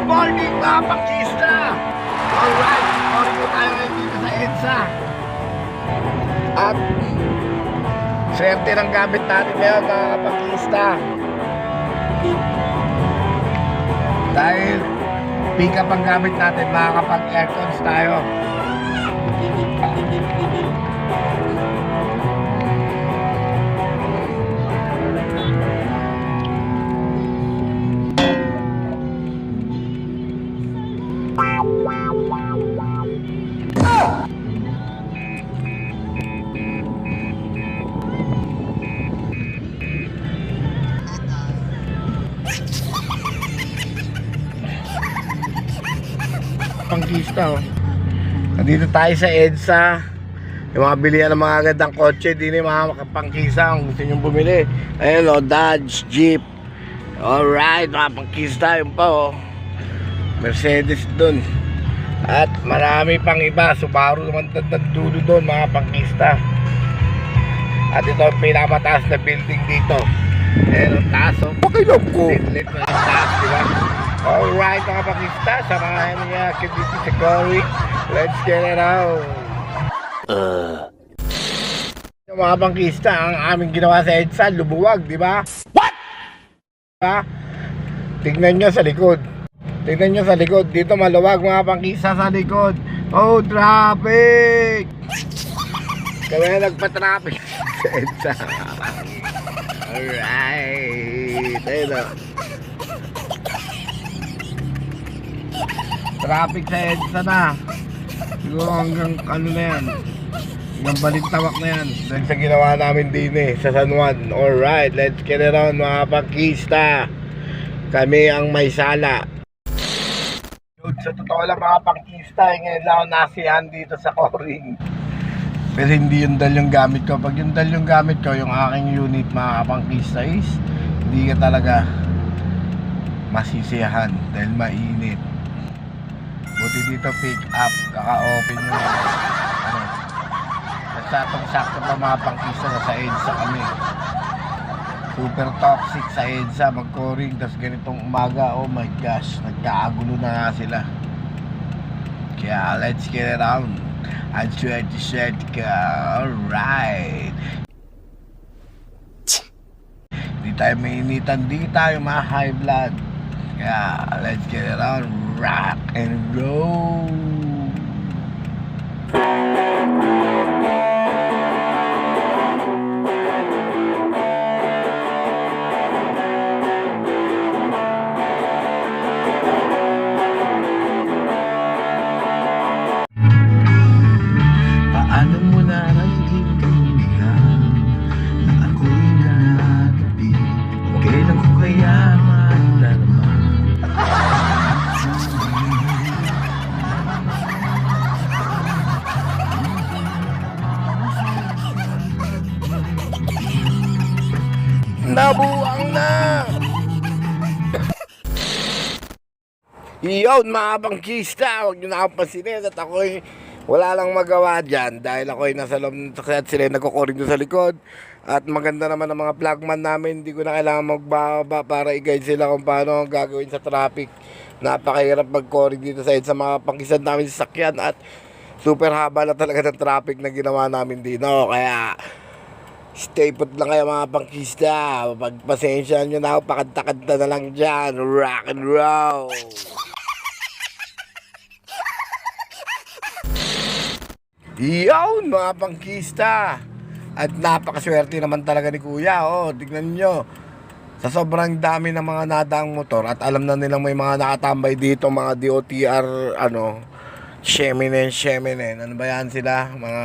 morning mga pangkista! Alright, morning po tayo ngayon dito sa EDSA. At swerte ng gamit natin ngayon mga pangkista. Dahil pick up ang gamit natin, makakapag-aircons tayo. Pangkista, oh. Nandito tayo sa EDSA. Yung mga bilihan ng mga agad kotse, di na yung mga makapangkista kung gusto nyo bumili. Ayun, oh, Dodge, Jeep. Alright, mga pangkista, yun pa, oh. Mercedes dun. At marami pang iba. Subaru naman dulo dun, mga pangkista. At ito ang pinakamataas na building dito. Ayun, ang taas, oh. Pakilog ko. Lit na ang taas, diba? Alright mga pangkista, samahan niya dito si Cory. Let's get it out. Yung mga pangkista, ang aming ginawa sa EDSA, lumuwag, di ba? What? Diba? Tignan nyo sa likod. Tignan nyo sa likod. Dito maluwag mga pangkista sa likod. Oh, traffic! Kaya nagpa-traffic sa EDSA. Alright. Ayun o. Traffic sa EDSA na. Siguro hanggang ano na yan, hanggang Balintawak na yan. Dahil sa ginawa namin din sa San Juan. Alright, let's get it on mga pangkista. Kami ang may sala. Sa totoo lang mga pangkista, ngayon lang ako nasiyahan dito sa Coring. Pero hindi yung dal yung gamit ko. Pag yung dal yung gamit ko, yung aking unit mga pangkista is hindi ka talaga masisiyahan dahil mainit. Buti dito pick up, kaka-open nyo ano, nagsatong sakto pa mga pangkista na sa EDSA kami. Super toxic sa EDSA, mag-coring, tas ganitong umaga, oh my gosh, nagkaagulo na nga sila. Kaya let's get it on. I'm sweat ka, alright. Hindi tayo mainitan, di tayo ma-high blood. Kaya let's get it on. Rock and roll. Paano mo nararamdaman na ako'y natabi? Kailan ko kaya madarama? Nabuang na! Iyon mga pangkista, huwag nyo na akong pasinin at ako'y wala lang magawa dyan dahil ako'y nasa loob ng sakya at sila nagkukuring doon sa likod. At maganda naman ang mga flagman namin, hindi ko na kailangan magbaba para i-guide sila kung paano gagawin sa traffic. Napakahirap mag-coring dito sa mga pangkista namin sa sakyan at super haba na talaga ng traffic na ginawa namin dito. Kaya stay put lang kayo mga pangkista. Pagpasensya nyo na ako, pakanta-kanta na lang dyan. Rock and roll. Iyon mga pangkista. At napakaswerte naman talaga ni kuya. Oh, tignan nyo. Sa sobrang dami ng mga nadaang motor at alam na nilang may mga nakatambay dito, mga DOTR, Sheminen. Ano ba yan sila? Mga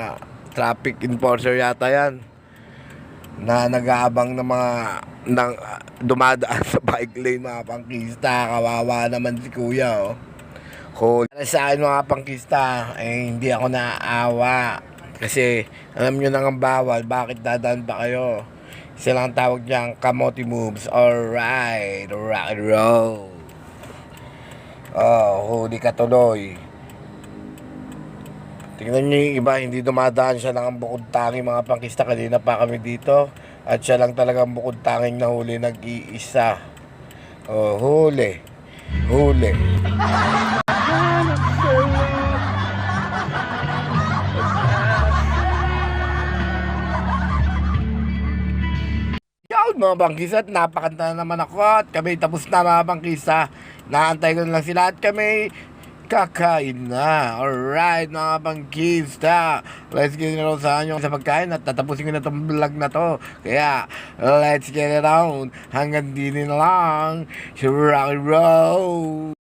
traffic enforcer yata yan. Na nag-aabang ng mga dumadaan sa bike lane mga pangkista. Kawawa naman si kuya, oh. Cool. Sa akin mga pangkista, hindi ako naaawa. Kasi alam nyo nang ang bawal, bakit dadaan pa kayo? Silang tawag dyan, kamote moves. Alright, rock and roll. Oh, huli ka tuloy. Tingnan nyo yung iba, hindi dumadaan siya lang ang bukod tanging mga pangkista. Kanina pa kami dito. At siya lang talagang bukod tanging nahuli, nag-iisa. Oh, huli. Huli. Yun mga bangkisa, at napakanta na naman ako at kami tapos na mga bangkisa. Naantay ko na lang sila at kami kakain na. Alright mga bangkista, let's get it on sa inyo sa pagkain at tatapusin ko na itong vlog na to. Kaya let's get it on. Hanggang din na lang. Rock and roll.